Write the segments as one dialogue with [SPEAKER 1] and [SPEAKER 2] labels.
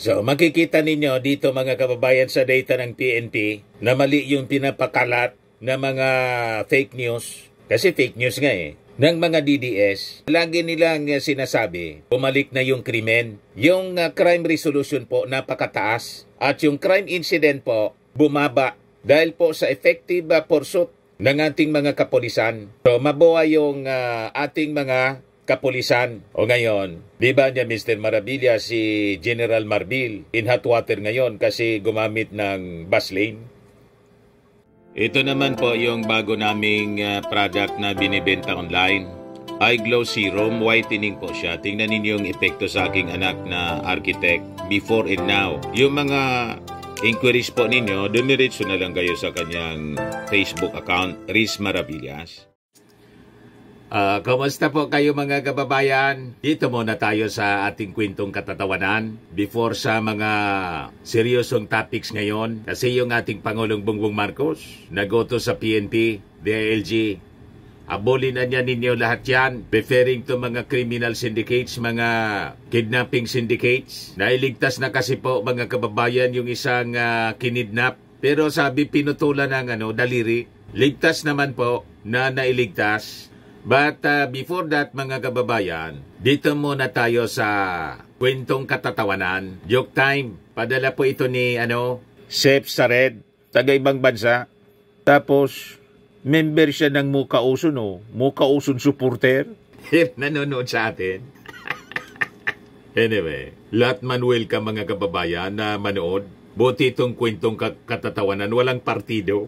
[SPEAKER 1] So makikita ninyo dito mga kababayan sa data ng PNP na mali yung pinapakalat na mga fake news. Kasi fake news nga ng mga DDS. Lagi nilang sinasabi, bumalik na yung krimen. Yung crime resolution po napakataas at yung crime incident po bumaba dahil po sa effective pursuit ng ating mga kapulisan. So mabuhay yung ating mga kapulisan. O ngayon, di ba niya Mr. Maravilla si General Marbil in hot water ngayon kasi gumamit ng bus lane? Ito naman po yung bago naming product na binibenta online. Eye Glow Serum, whitening po siya. Tingnan ninyo yung epekto sa aking anak na architect before and now. Yung mga inquiries po ninyo, dumiretso na lang kayo sa kanyang Facebook account, Riz Maravillas. Kamusta po kayo mga kababayan? Dito muna tayo sa ating kwentong katatawanan before sa mga seryosong topics ngayon. Kasi yung ating Pangulong Bongbong Marcos nagoto sa PNP, DILG. Abulin na niya ninyo lahat yan. Referring to mga criminal syndicates, mga kidnapping syndicates. Nailigtas na kasi po mga kababayan yung isang kinidnap. Pero sabi pinutulan ng daliri. Ligtas naman po na nailigtas. But before that mga kababayan, dito muna tayo sa kwentong katatawanan. Joke time. Padala po ito ni Chef Sared, taga ibang bansa. Tapos member siya ng Mukauson Mukauson supporter. Nanonood sa atin. Anyway, lahat man welcome mga kababayan na manood. Buti itong kwentong katatawanan, walang partido.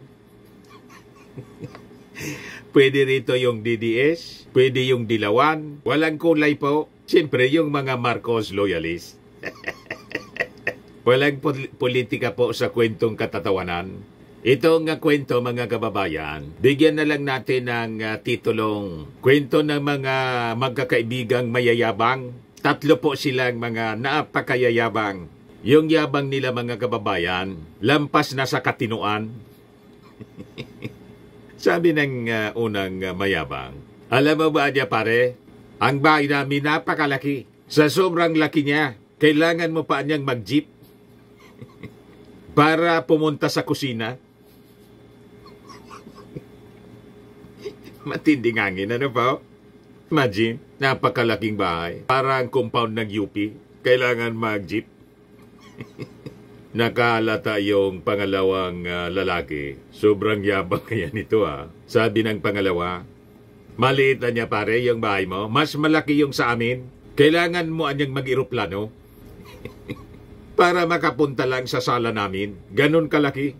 [SPEAKER 1] Pwede rito yung DDS, pwede yung Dilawan, walang kulay po. Siyempre yung mga Marcos loyalist. Walang politika po sa kwentong katatawanan. Itong kwento mga kababayan, bigyan na lang natin ng titulong kwento ng mga magkakaibigang mayayabang. Tatlo po silang mga napakayayabang. Yung yabang nila mga kababayan, lampas na sa katinuan. Sabi ng unang mayabang, alam mo ba niya pare, ang bahay namin napakalaki. Sa sobrang laki niya, kailangan mo pa niyang mag-jeep para pumunta sa kusina. Matinding hangin, ano pa? Imagine, napakalaking bahay. Parang compound ng UP, kailangan mag-jeep. Nakalata yung pangalawang lalaki. Sobrang yabang kaya nito Sabi ng pangalawa, maliit na niya pare yung bahay mo. Mas malaki yung sa amin. Kailangan mo anyang mag-eroplano para makapunta lang sa sala namin. Ganon kalaki.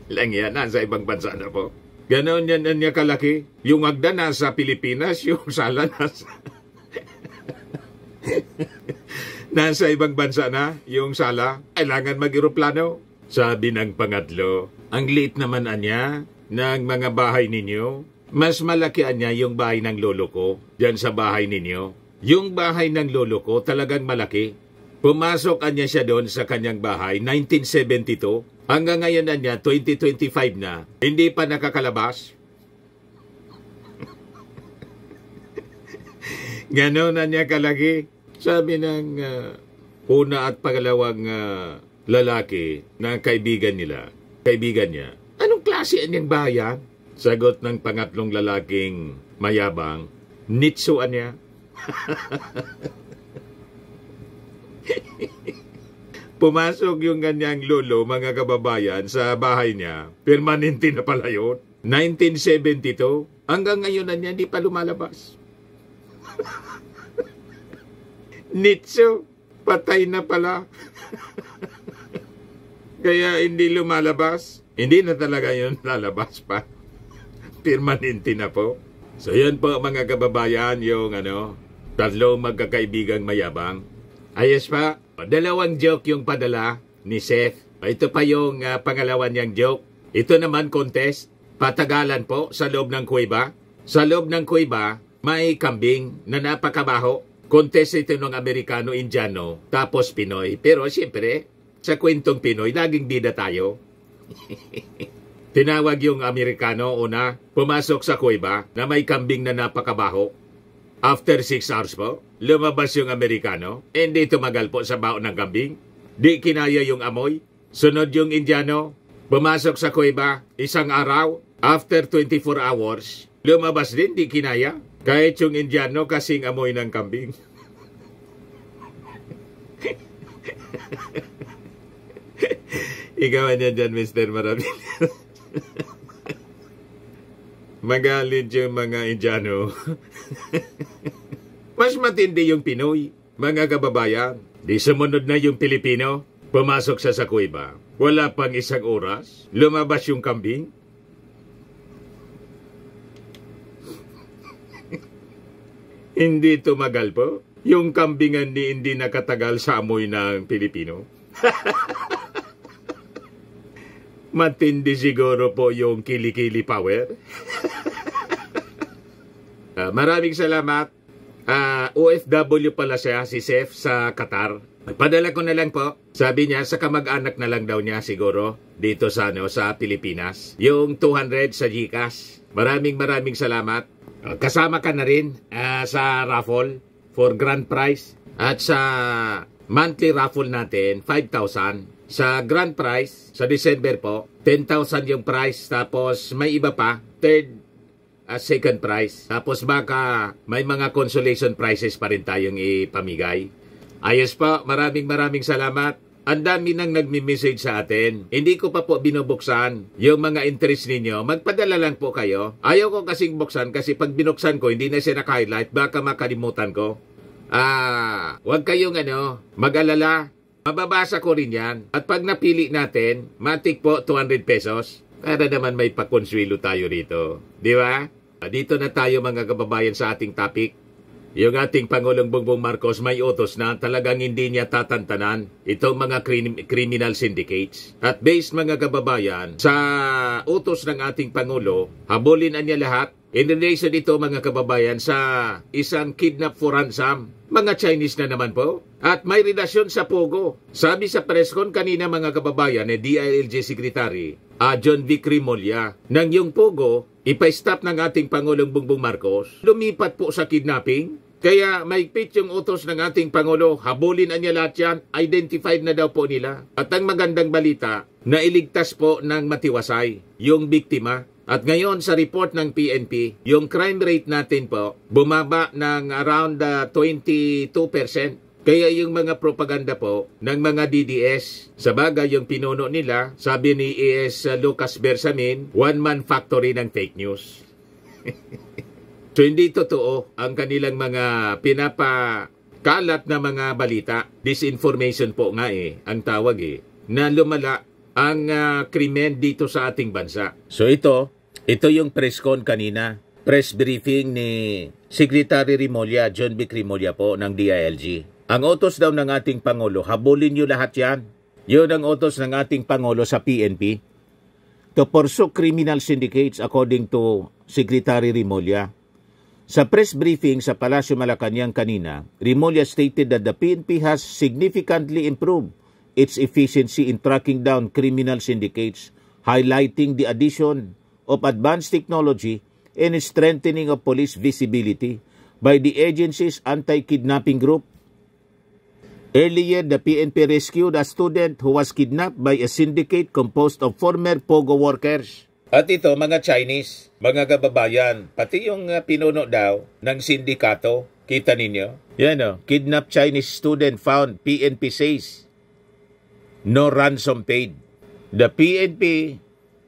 [SPEAKER 1] Lang yan, nasa ibang bansa na po. Ganon yan niya kalaki. Yung hagdan nasa Pilipinas, yung sala nasa ibang bansa na, yung sala, kailangan mag-eroplano. Sabi ng pangatlo, ang liit naman anya ng mga bahay ninyo. Mas malaki anya yung bahay ng lolo ko, dyan sa bahay ninyo. Yung bahay ng lolo ko talagang malaki. Pumasok anya siya doon sa kanyang bahay, 1972. Hanggang ngayon anya, 2025 na, hindi pa nakakalabas. Ganon na niya kalaki. Sabi ng una at pangalawang lalaki na kaibigan niya, anong klase niyang bayan? Sagot ng pangatlong lalaking mayabang, nitsuan niya. Pumasok yung kanyang lolo, mga kababayan, sa bahay niya. Permanente na pala yun. 1972, hanggang ngayon na niya, hindi pa lumalabas. Nitso, patay na pala. Kaya hindi lumalabas. Hindi na talaga yun lalabas pa. Permanente na po. So yan po mga kababayan, yung tatlong magkakaibigang mayabang. Ayos pa, dalawang joke yung padala ni Seth. Ito pa yung pangalawa niyang joke. Ito naman contest. Patagalan po sa loob ng kuweba. Sa loob ng kuweba, may kambing na napakabaho. Contest ito ng Amerikano, Indiano, tapos Pinoy. Pero siyempre, sa kwentong Pinoy, laging bida tayo. Tinawag yung Amerikano una, pumasok sa kuweba na may kambing na napakabaho. After 6 hours po, lumabas yung Amerikano. Hindi tumagal po sa baon ng kambing. Di kinaya yung amoy. Sunod yung Indiano, pumasok sa kuweba, isang araw. After 24 hours, lumabas din, di kinaya. Kahit yung Indiano kasing amoy ng kambing. Ikaw niya dyan, Mr. Maravillas. Magalit yung mga Indiano. Mas matindi yung Pinoy, mga kababayan. Di sumunod na yung Pilipino, pumasok sa kuweba. Wala pang isang oras, lumabas yung kambing. Hindi tumagal po. Yung kambingan hindi nakatagal sa amoy ng Pilipino. Matindi siguro po yung kilikili power. Maraming salamat. OFW pala siya, si Seth sa Qatar. Padala ko na lang po. Sabi niya, sa kamag-anak na lang daw niya siguro dito sa Pilipinas. Yung 200 sa GCash. Maraming salamat. Kasama ka na rin sa raffle for grand prize. At sa monthly raffle natin, 5,000. Sa grand prize, sa December po, 10,000 yung prize. Tapos may iba pa, third second prize. Tapos baka may mga consolation prizes pa rin tayong ipamigay. Ayos po, maraming salamat. Ang dami nang nagmi-message sa atin. Hindi ko pa po binubuksan yung mga interest ninyo. Magpadala lang po kayo. Ayaw ko kasing buksan kasi pag binuksan ko, hindi na siya naka-highlight. Baka makalimutan ko. Huwag kayong mag-alala. Mababasa ko rin yan. At pag napili natin, matik po 200 pesos. Para naman may pakonswelo tayo rito. Di ba? Dito na tayo mga kababayan sa ating topic. Yung ating Pangulong Bongbong Marcos may utos na talagang hindi niya tatantanan itong mga criminal syndicates. At based mga kababayan, sa utos ng ating Pangulo, habulin niya lahat. In relation ito mga kababayan sa isang kidnap for ransom. Mga Chinese na naman po. At may relasyon sa Pogo. Sabi sa presscon kanina mga kababayan, DILG Secretary, John Vic Rimulya, nang yung Pogo, ipa-stop ng ating Pangulong Bongbong Marcos, lumipat po sa kidnapping. Kaya maigpit yung utos ng ating Pangulo, habulin niya lahat yan, identified na daw po nila. At ang magandang balita, nailigtas po ng matiwasay yung biktima. At ngayon sa report ng PNP, yung crime rate natin po, bumaba ng around 22%. Kaya yung mga propaganda po ng mga DDS, sa bagay yung pinuno nila, sabi ni ES Lucas Bersamin, one-man factory ng fake news. So hindi totoo ang kanilang mga pinapakalat na mga balita. Disinformation po nga ang tawag na lumala ang krimen dito sa ating bansa. So ito yung press con kanina. Press briefing ni Secretary Rimulya, John Vic Rimulya po ng DILG. Ang utos daw ng ating Pangulo, habulin nyo lahat yan. Yun ang utos ng ating Pangulo sa PNP. To pursue criminal syndicates according to Secretary Rimulya. Sa press briefing sa Palasyo Malacanang kanina, Rimulya stated that the PNP has significantly improved its efficiency in tracking down criminal syndicates, highlighting the addition of advanced technology and strengthening of police visibility by the agency's anti-kidnapping group. Earlier, the PNP rescued a student who was kidnapped by a syndicate composed of former Pogo workers. At ito, mga Chinese, mga kababayan, pati yung pinuno daw ng sindikato, kita ninyo? Yan kidnapped Chinese student found, PNP says. No ransom paid. The PNP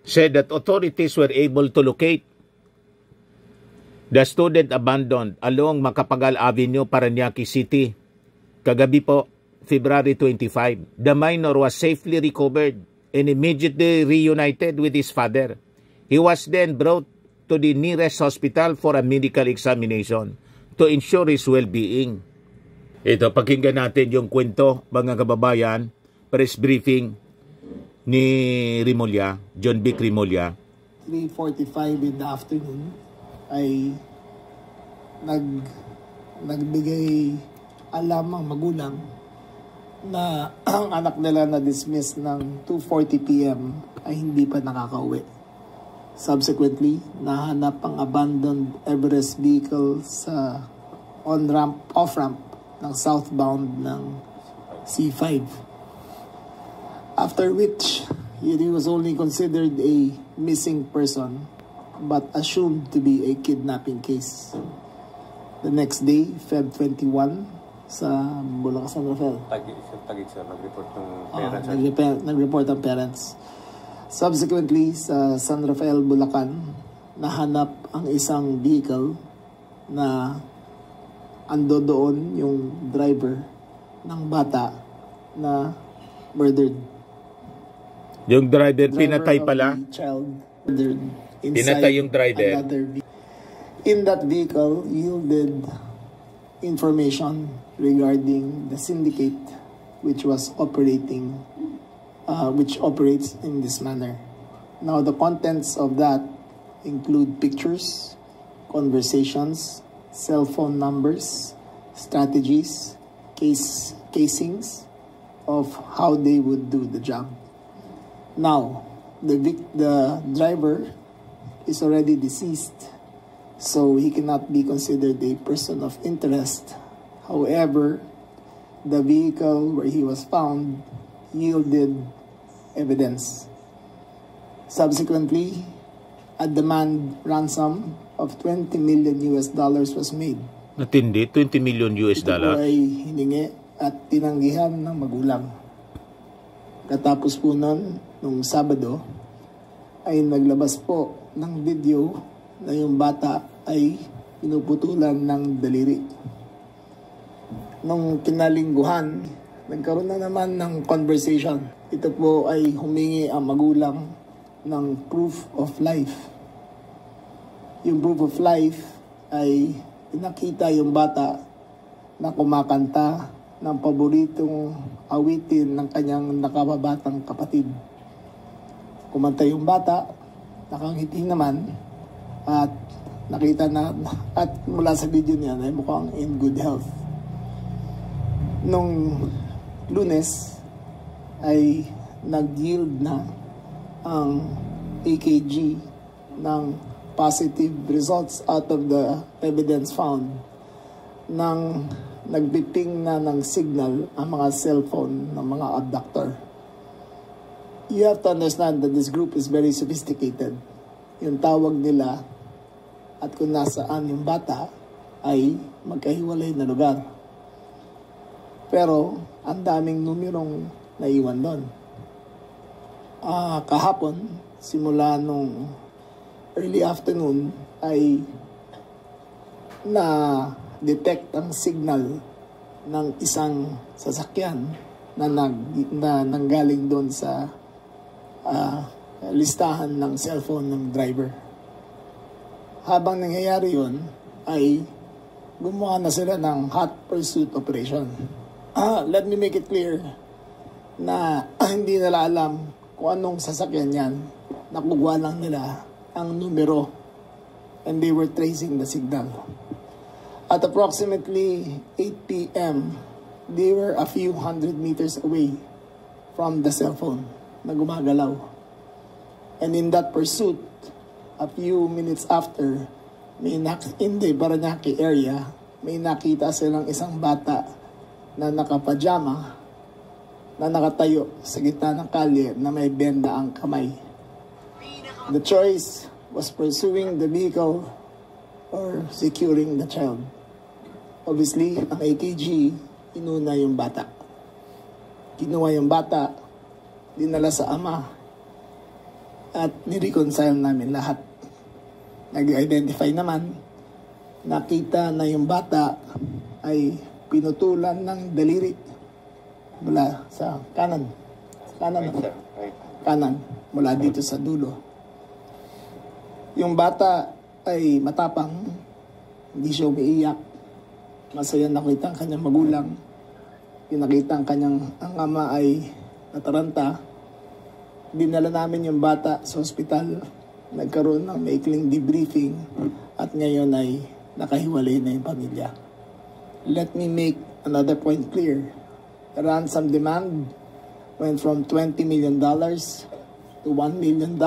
[SPEAKER 1] said that authorities were able to locate the student abandoned along Macapagal Avenue, Parañaque City. Kagabi po, February 25, the minor was safely recovered and immediately reunited with his father. He was then brought to the nearest hospital for a medical examination to ensure his well-being. Ito, pakinggan natin yung kwento, mga kababayan, press briefing ni Rimulya, John Vic Rimulya.
[SPEAKER 2] 3:45 in the afternoon ay nagbigay alam ang magulang na ang anak nila na dismiss ng 2:40 p.m. ay hindi pa nakakauwi. Subsequently, nahanap ang abandoned Everest vehicle sa on-ramp, off-ramp ng southbound ng C5. After which, he was only considered a missing person but assumed to be a kidnapping case. The next day, Feb 21, sa Bulacan, San Rafael.
[SPEAKER 3] Tagig sir, nag-report ng parents.
[SPEAKER 2] Nag-report ang parents. Subsequently, sa San Rafael, Bulacan, nahanap ang isang vehicle na ando doon yung driver ng bata na murdered.
[SPEAKER 1] Yung driver pinatay
[SPEAKER 2] of
[SPEAKER 1] pala?
[SPEAKER 2] the child murdered inside
[SPEAKER 1] Pinatay yung driver?
[SPEAKER 2] In that vehicle, yielded information regarding the syndicate which was operating, which operates in this manner. Now, the contents of that include pictures, conversations, cell phone numbers, strategies, casings of how they would do the job. Now, the driver is already deceased, so he cannot be considered a person of interest. However, the vehicle where he was found yielded evidence. Subsequently, a demand ransom of $20 million was made.
[SPEAKER 1] Natindi, $20 million.
[SPEAKER 2] Ito po ay hiningi at tinanggihan ng magulang. Katapos po nun, nung Sabado, ay naglabas po ng video na yung bata ay pinuputulan ng daliri. Nung kinalingguhan, nagkaroon na naman ng conversation. Ito po ay humingi ang magulang ng proof of life. Yung proof of life ay pinakita yung bata na kumakanta ng paboritong awitin ng kanyang nakababatang kapatid. Kumanta yung bata, nakangiti naman, at nakita na, at mula sa video niya ay mukhang in good health. Nung Lunes ay nag-yield na ang AKG ng positive results out of the evidence found nang nagbiting na ng signal ang mga cellphone ng mga abductor. You have to understand that this group is very sophisticated. Yung tawag nila at kung nasaan yung bata ay magkahiwalay na lugar. Pero ang daming numerong naiwan doon. Kahapon, simula nung early afternoon, ay na-detect ang signal ng isang sasakyan na nanggaling doon sa listahan ng cellphone ng driver. Habang nangyayari yun, ay gumawa na sila ng hot pursuit operation. Let me make it clear na hindi nila alam kung anong sasakyan yan. Nakuha lang nila ang numero and they were tracing the signal. At approximately 8 p.m., they were a few hundred meters away from the cellphone na gumagalaw. And in that pursuit, a few minutes after, in the Parañaque area, may nakita silang isang bata na nakapajama na nakatayo sa gitna ng kalye na may benda ang kamay. The choice was pursuing the vehicle or securing the child. Obviously, ang AKG, inuna yung bata. Kinuha yung bata, dinala sa ama, at nireconcile namin lahat. Nag-identify naman, nakita na yung bata ay pinutulan ng daliri mula sa kanan. Kanan, mula dito sa dulo. Yung bata ay matapang, hindi siya umiiyak. Masaya nakita ang kanyang magulang. Pinakita ang ama ay nataranta. Dinala namin yung bata sa ospital. Nagkaroon ng maikling debriefing at ngayon ay nakahiwalay na yung pamilya. Let me make another point clear. The ransom demand went from $20 million to $1 million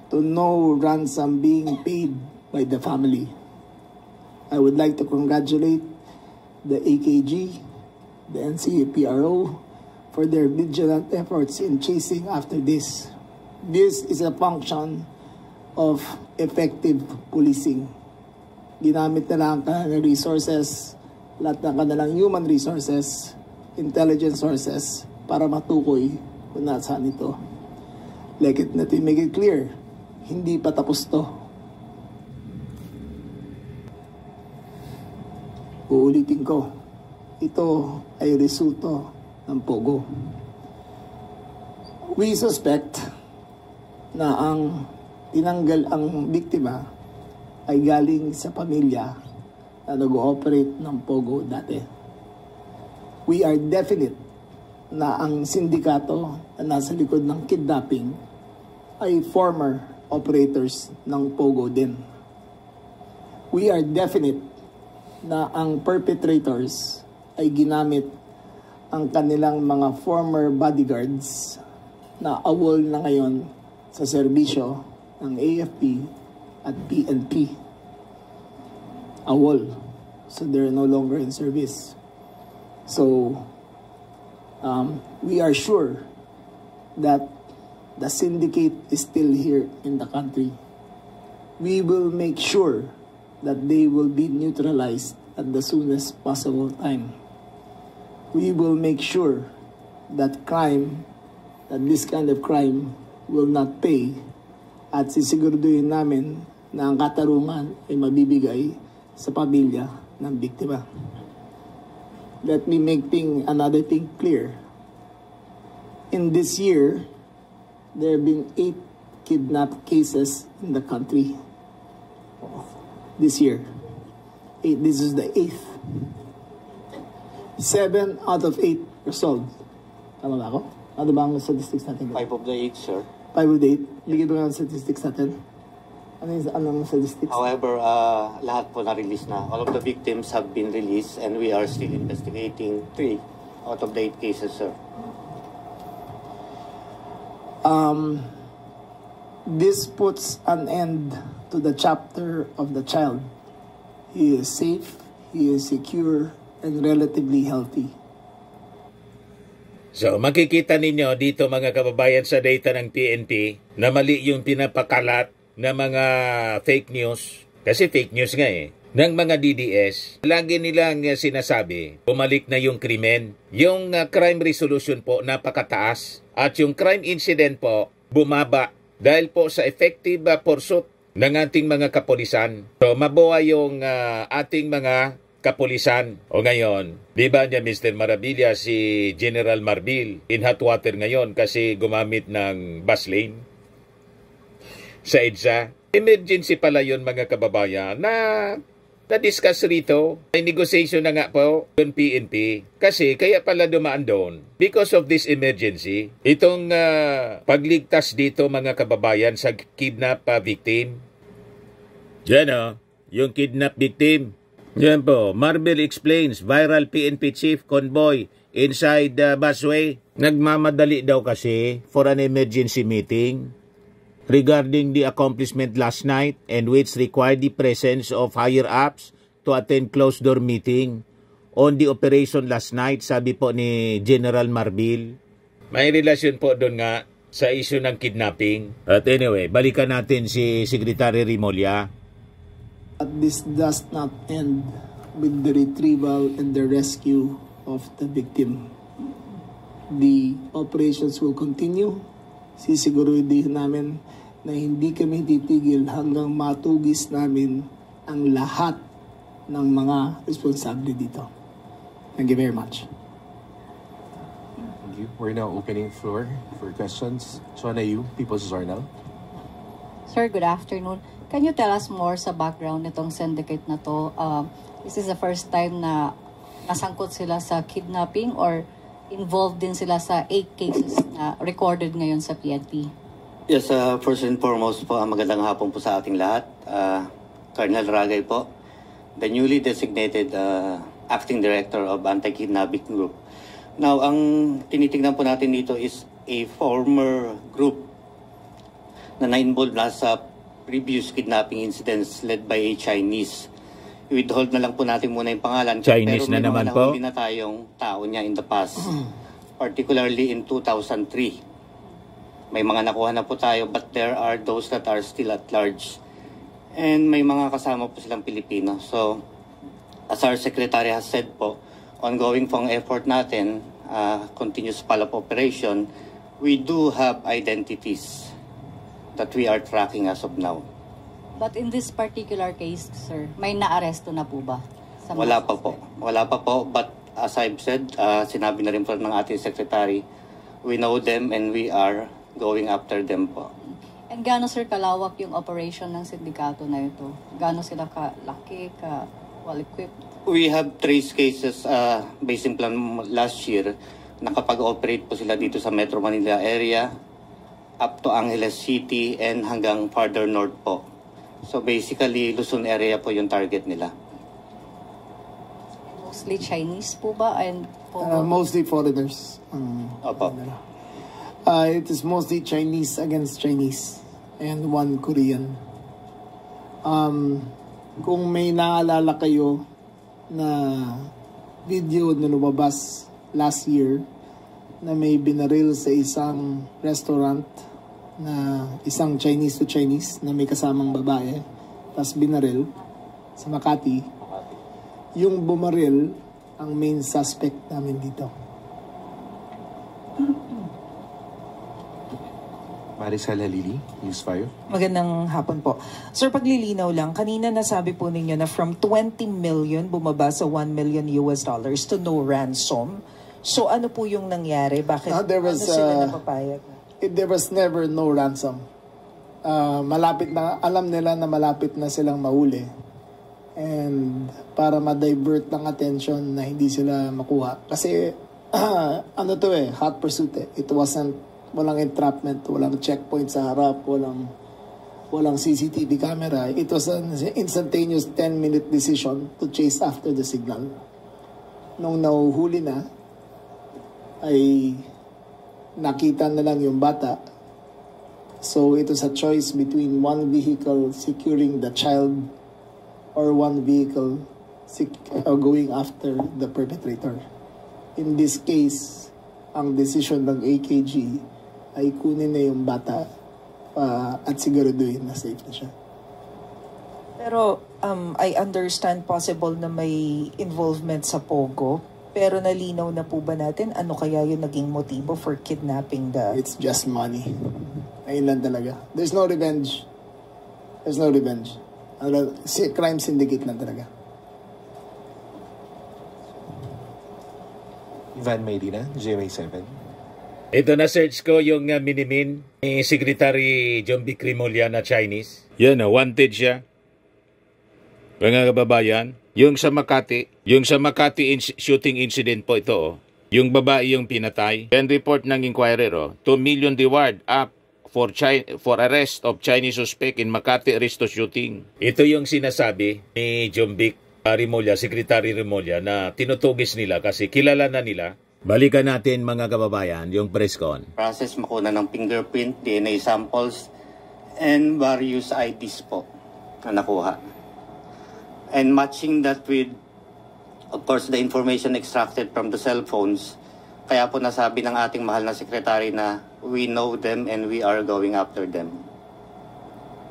[SPEAKER 2] to no ransom being paid by the family. I would like to congratulate the AKG, the NCAPRO, for their vigilant efforts in chasing after this. This is a function of effective policing. Ginamit nila ang kanilang resources, lahat ng kanilang human resources, intelligence sources, para matukoy kung nasaan ito. Make it clear, hindi pa tapos to. Uulitin ko, ito ay resulto ng Pogo. We suspect na ang tinanggal ang biktima ay galing sa pamilya na nag-ooperate ng Pogo dati. We are definite na ang sindikato na nasa likod ng kidnapping ay former operators ng Pogo din. We are definite na ang perpetrators ay ginamit ang kanilang mga former bodyguards na awol na ngayon sa serbisyo ng AFP at PNP. Awol. So they're no longer in service. So we are sure that the syndicate is still here in the country. We will make sure that they will be neutralized at the soonest possible time. We will make sure that this kind of crime will not pay, at sisiguraduhin namin na ang katarungan ay mabibigay sa pamilya ng biktima. Let me make another thing clear. In this year, there have been 8 kidnap cases in the country. This year. 8. This is the 8th. 7 out of 8 resolved. Tama ba ako? Ano ba ang statistics natin?
[SPEAKER 4] 5 of the 8, sir.
[SPEAKER 2] 5 of the 8? Bigyan ba ang statistics natin? Anong statistics?
[SPEAKER 4] However, lahat po na-release na. All of the victims have been released and we are still investigating 3 out of the 8 cases, sir.
[SPEAKER 2] This puts an end to the chapter of the child. He is safe, he is secure, and relatively healthy.
[SPEAKER 1] So, makikita ninyo dito mga kababayan sa data ng PNP na mali yung pinapakalat na mga fake news. Kasi fake news nga ng mga DDS. Lagi nilang sinasabi, bumalik na yung krimen. Yung crime resolution po napakataas. At yung crime incident po, bumaba. Dahil po sa effective pursuit ng ating mga kapulisan. So, mabuha yung ating mga kapulisan. O ngayon, di ba niya Mr. Marabilia si General Marbil in hot water ngayon kasi gumamit ng bus lane sa EDSA. Emergency pala yun mga kababayan na discuss rito. May negotiation na nga po yung PNP kasi kaya pala dumaan doon because of this emergency. Itong pagligtas dito mga kababayan sa kidnap victim. Yan yung kidnap victim. Yan po, Marbil explains, viral PNP chief convoy inside the busway. Nagmamadali daw kasi for an emergency meeting regarding the accomplishment last night and which required the presence of higher-ups to attend closed-door meeting on the operation last night, sabi po ni General Marbil. May relasyon po doon nga sa issue ng kidnapping. At anyway, balikan natin si Secretary Rimulya.
[SPEAKER 2] But this does not end with the retrieval and the rescue of the victim. The operations will continue. Sisiguruhin namin na hindi kami titigil hanggang matugis namin ang lahat ng mga responsable dito. Thank you very much.
[SPEAKER 3] Thank you. We're now opening floor for questions. Shona Yu, People's Journal.
[SPEAKER 5] Sir, good afternoon. Can you tell us more sa background nitong syndicate na to? This is the first time na nasangkot sila sa kidnapping or involved din sila sa 8 cases na recorded ngayon sa PNP?
[SPEAKER 4] Yes, first and foremost po, magandang hapon po sa ating lahat. Colonel Ragay po, the newly designated Acting Director of Anti-Kidnapping Group. Now, ang tinitingnan po natin dito is a former group na na-involved na sa previous kidnapping incidents led by a Chinese withhold na lang po natin muna yung pangalan.
[SPEAKER 1] Chinese
[SPEAKER 4] pero may
[SPEAKER 1] na naman
[SPEAKER 4] mga
[SPEAKER 1] po.
[SPEAKER 4] nahuli na tayong tao niya in the past. Particularly in 2003. May mga nakuha na po tayo, but there are those that are still at large. And may mga kasama po silang Pilipino. So, as our secretary has said po, ongoing pong effort natin, continuous follow-up operation, we do have identities that we are tracking as of now.
[SPEAKER 5] But in this particular case, sir, may naaresto na po ba? Sa mga
[SPEAKER 4] Wala pa po.
[SPEAKER 5] suspect?
[SPEAKER 4] Wala pa po. But as I've said, sinabi na rin po ng ating secretary, we know them and we are going after them po.
[SPEAKER 5] And gaano, sir, kalawak yung operation ng sindikato na ito? Gaano sila kalaki, well-equipped?
[SPEAKER 4] We have traced cases based in plan last year. Nakapag-operate po sila dito sa Metro Manila area up to Angeles City and hanggang farther north po. So basically, Luzon area po yung target nila.
[SPEAKER 5] Mostly Chinese po ba? And
[SPEAKER 2] Mostly foreigners.
[SPEAKER 4] Opo.
[SPEAKER 2] It is mostly Chinese against Chinese and one Korean. Kung may naalala kayo na video na lumabas last year na may binaril sa isang restaurant na isang Chinese to Chinese na may kasamang babae, tapos binaril sa Makati, yung bumaril ang main suspect namin dito.
[SPEAKER 3] Maricel Halili, News 5.
[SPEAKER 6] Magandang hapon po. Sir, paglilinaw lang, kanina nasabi po ninyo na from 20 million bumaba sa 1 million US dollars to no ransom. So ano po yung nangyari? Bakit
[SPEAKER 2] There was,
[SPEAKER 6] ano sila napapayag?
[SPEAKER 2] There was never no ransom. Malapit na, alam nila na malapit na silang mahuli. And para ma-divert ng attention na hindi sila makuha. Kasi ano to hot pursuit It wasn't, walang entrapment, walang checkpoint sa harap, walang CCTV camera. It was an instantaneous 10-minute decision to chase after the signal. Nung nahuhuli na, ay nakita na lang yung bata. So it was a choice between one vehicle securing the child or one vehicle going after the perpetrator. In this case, ang decision ng AKG ay kunin na yung bata at siguraduhin na safe na siya.
[SPEAKER 6] Pero I understand possible na may involvement sa Pogo. Pero nalinaw na po ba natin ano kaya yung naging motibo for kidnapping the...
[SPEAKER 2] It's just money. Ayun lang talaga. There's no revenge. There's no revenge. Crime syndicate lang talaga.
[SPEAKER 3] Ivan Medina, GMA7.
[SPEAKER 1] Ito na search ko yung minimin ni Secretary John B. Crimolia na Chinese. Yan wanted siya. Mga kababayan, yung sa Makati shooting incident po ito Yung babae yung pinatay. And report ng Inquirer 2 million reward up for arrest of Chinese suspect in Makati Aristo shooting. Ito yung sinasabi ni John B. Rimulya, Secretary Rimulya, na tinutugis nila kasi kilala na nila. Balikan natin mga kababayan yung press con.
[SPEAKER 4] Process makuna ng fingerprint, DNA samples, and various IDs po na nakuha. And matching that with, of course, the information extracted from the cell phones, kaya po nasabi ng ating mahal na sekretary na we know them and we are going after them.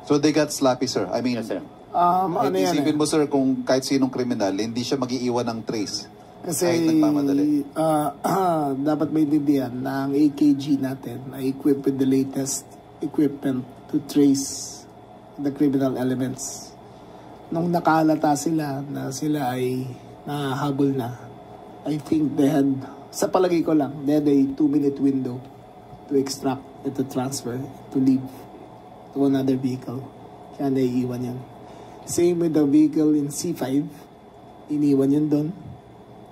[SPEAKER 7] So they got sloppy, sir. I mean,
[SPEAKER 4] Yes, sir.
[SPEAKER 2] Ano yan
[SPEAKER 7] isipin mo, sir, kung kahit sinong kriminal, hindi siya mag-iiwan ng trace.
[SPEAKER 2] Kasi
[SPEAKER 7] kahit nagmamadali.
[SPEAKER 2] dapat maintindihan na ang AKG natin ay equipped with the latest equipment to trace the criminal elements. Nung nakalata sila na sila ay nahabol na, I think they had, sa palagay ko lang, they had a 2-minute window to extract and to transfer, to leave to another vehicle. Kaya naiiwan yan. Same with the vehicle in C5, iniwan yun doon,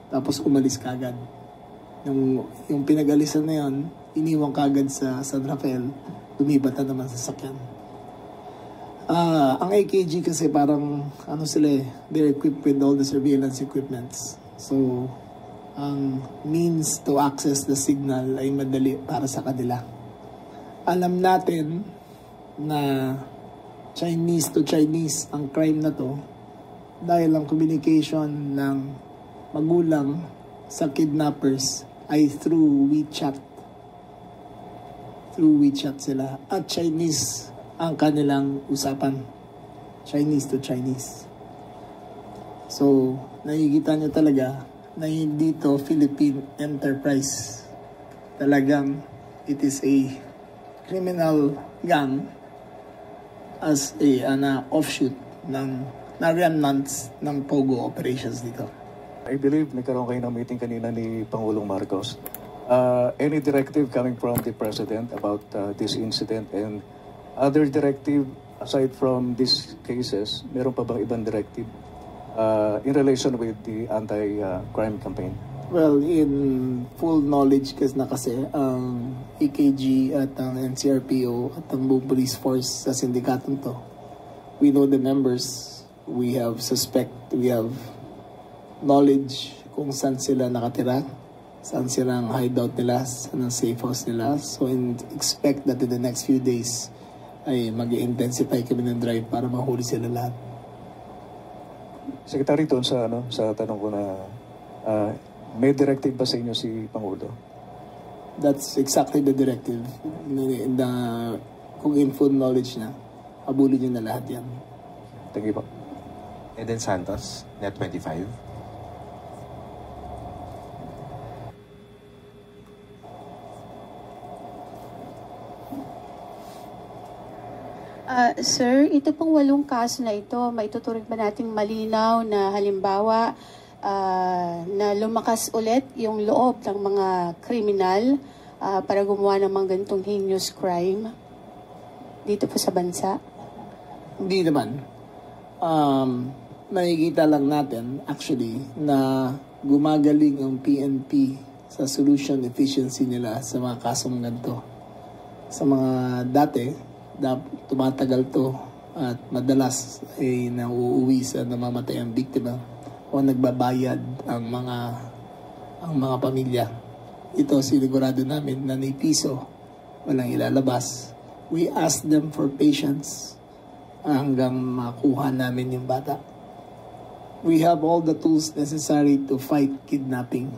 [SPEAKER 2] tapos umalis kagad. Yung pinag-alisan na yun, iniwan kagad sa San Rafael, lumibat na naman sa sakyan. Ang AKG kasi parang, they're equipped with all the surveillance equipments. So, ang means to access the signal ay madali para sa kanila. Alam natin na Chinese to Chinese ang crime na to dahil ang communication ng magulang sa kidnappers ay through WeChat. Through WeChat sila. At Chinese ang kanilang usapan. Chinese to Chinese. So, nakikita nyo talaga na hindi to Philippine enterprise. Talagang it is a criminal gang as a offshoot ng remnants ng Pogo operations dito.
[SPEAKER 8] I believe nagkaroon kayo ng meeting kanina ni Pangulong Marcos. Any directive coming from the President about this incident and other directive aside from these cases, meron pa bang ibang directive in relation with the anti-crime campaign?
[SPEAKER 2] Well, in full knowledge kasi ang EKG at ang NCRPO at ang buong police force sa sindikatong to, we know the members, we have knowledge kung saan sila nakatira, saan silang hideout nila, saan ang safe house nila. So expect that in the next few days ay mag-intensify kami ng drive para mahuli sila lahat.
[SPEAKER 8] Secretary, doon sa tanong ko na may directive ba sa inyo si Pangulo?
[SPEAKER 2] That's exactly the directive. Kung in full knowledge na, habulin niyo na lahat yan.
[SPEAKER 8] Thank you po.
[SPEAKER 3] Eden Santos, Net 25.
[SPEAKER 9] Sir, ito pong 8 kaso na ito, maituturing ba nating malinaw na halimbawa na lumakas ulit yung loob ng mga kriminal para gumawa ng mga ganitong heinous crime dito po sa bansa?
[SPEAKER 2] Hindi naman. Nakikita lang natin actually na gumagaling ang PNP sa solution efficiency nila sa mga kasong ganito. Sa mga dati, tumatagal to at madalas ay nauuwi sa namamatay ang biktima o nagbabayad ang mga pamilya. Ito sinigurado namin na ni piso walang ilalabas. We ask them for patience hanggang makuha namin yung bata. We have all the tools necessary to fight kidnapping,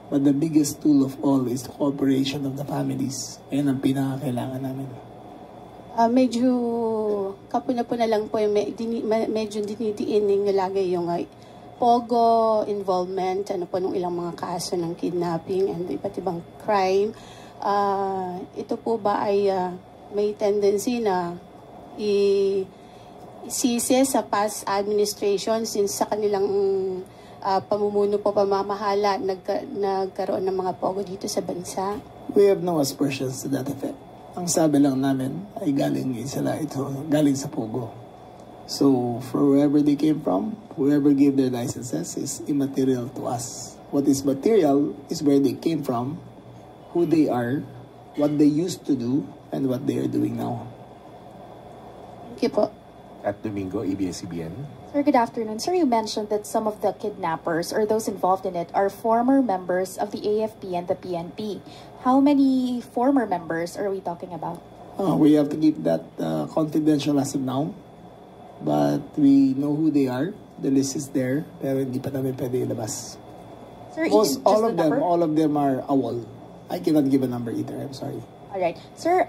[SPEAKER 2] but the biggest tool of all is the cooperation of the families. Yan ang pinakakailangan namin.
[SPEAKER 9] Medyo kapuna-puna lang po yung medyo dinidiin nilagay yung Pogo involvement, po nung ilang mga kaso ng kidnapping and iba't ibang crime. Ito po ba ay may tendency na isisi sa past administration since sa kanilang pamumuno po pamamahala nagkaroon ng mga Pogo dito sa bansa?
[SPEAKER 2] We have no aspersions to that effect. Ang sabi lang namin ay galing sa Pogo. So, for wherever they came from, whoever gave their licenses is immaterial to us. What is material is where they came from, who they are, what they used to do, and what they are doing now.
[SPEAKER 9] Thank you po.
[SPEAKER 3] At Domingo, ABS-CBN.
[SPEAKER 10] Sir, good afternoon. Sir, you mentioned that some of the kidnappers or those involved in it are former members of the AFP and the PNP. How many former members are we talking about?
[SPEAKER 2] We have to keep that confidential as of now. But we know who they are. The list is there. Pero hindi pa namin pwede ilabas.
[SPEAKER 10] Sir,
[SPEAKER 2] all of them are AWOL. I cannot give a number either. I'm sorry.
[SPEAKER 10] All right. Sir,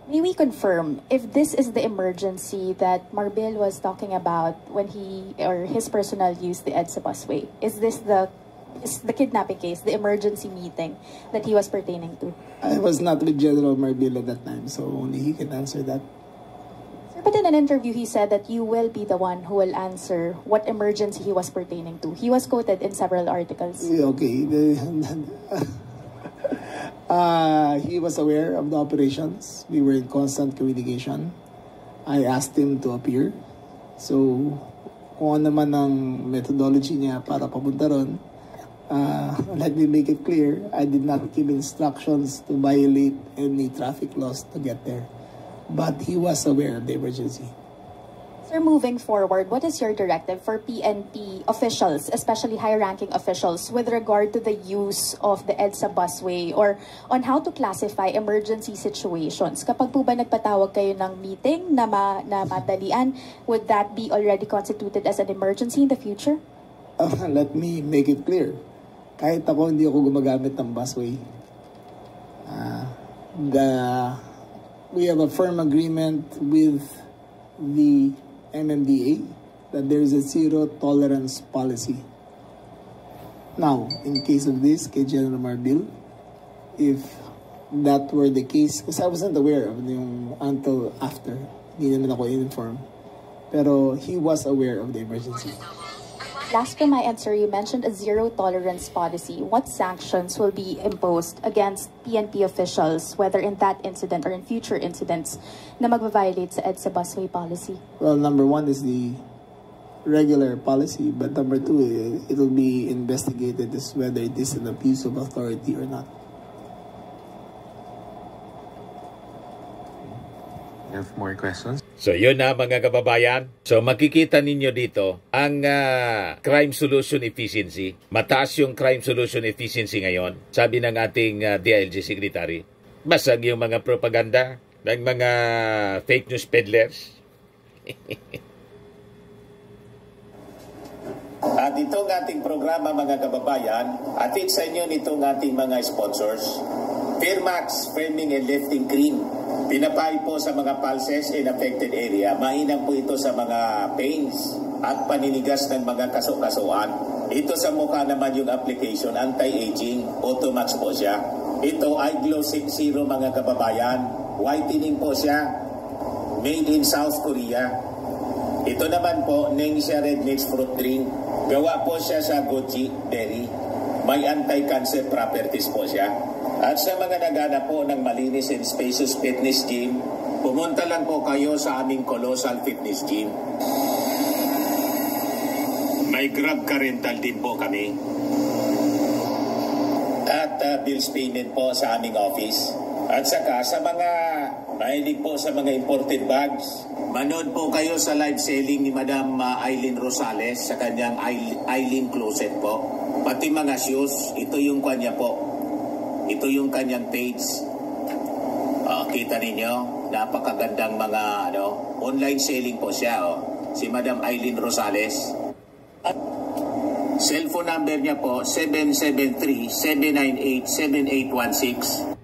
[SPEAKER 10] may we confirm if this is the emergency that Marbil was talking about when he or his personnel used the EDSA busway? Is this the kidnapping case, the emergency meeting that he was pertaining to?
[SPEAKER 2] I was not with General Marbil at that time, so only he can answer that.
[SPEAKER 10] Sir, but in an interview, he said that you will be the one who will answer what emergency he was pertaining to. He was quoted in several articles.
[SPEAKER 2] Okay. He was aware of the operations. We were in constant communication. I asked him to appear. So, kung ano naman ang methodology niya para papunta ron, let me make it clear, I did not give instructions to violate any traffic laws to get there. But he was aware of the emergency.
[SPEAKER 10] Sir, moving forward, what is your directive for PNP officials, especially high-ranking officials, with regard to the use of the EDSA busway or on how to classify emergency situations? Kapag po ba nagpatawag kayo ng meeting na madalian, would that be already constituted as an emergency in the future?
[SPEAKER 2] Let me make it clear. Kahit ako, hindi ako gumagamit ng busway. We have a firm agreement with the MMDA that there is a zero tolerance policy. Now, in case of this, kay General Marbil, if that were the case, because I wasn't aware of yung until after, hindi naman ako informed, pero he was aware of the emergency.
[SPEAKER 10] Last from my answer, you mentioned a zero tolerance policy. What sanctions will be imposed against PNP officials, whether in that incident or in future incidents, na magbabiolate sa EDSA busway policy?
[SPEAKER 2] Well, number one is the regular policy, but number two, it will be investigated as whether it is an abuse of authority or not.
[SPEAKER 3] You have more questions?
[SPEAKER 1] So yun na mga kababayan. So makikita ninyo dito ang crime solution efficiency. Mataas yung crime solution efficiency ngayon. Sabi ng ating DILG Secretary. Basag yung mga propaganda ng mga fake news peddlers. At itong ating programa mga kababayan, atid sa inyo nitong ating mga sponsors. Firmax Firming and Lifting Cream. Pinapay po sa mga pulses in affected area. Mainam po ito sa mga pains at paninigas ng mga kaso-kasuan. Ito sa mukha naman yung application, anti-aging, Automax po siya. Ito ay Glow 60 mga kababayan. Whitening po siya. Made in South Korea. Ito naman po, Ningxia Red Mix Fruit Drink. Gawa po siya sa goji berry. May anti-cancer properties po siya. At sa mga naghanap po ng malinis and spacious fitness gym, pumunta lang po kayo sa aming Colossal Fitness Gym. May Grab car rental din po kami. At bills payment po sa aming office. At saka sa mga mahilig po sa mga imported bags, manood po kayo sa live selling ni Madam Aileen Rosales sa kanyang Aileen Closet po. Pati mga shoes, ito yung kanya po. Ito yung kanyang page. Kita ninyo, napakagandang mga online selling po siya. Si Madam Aileen Rosales. At cellphone number niya po, 773-798-7816.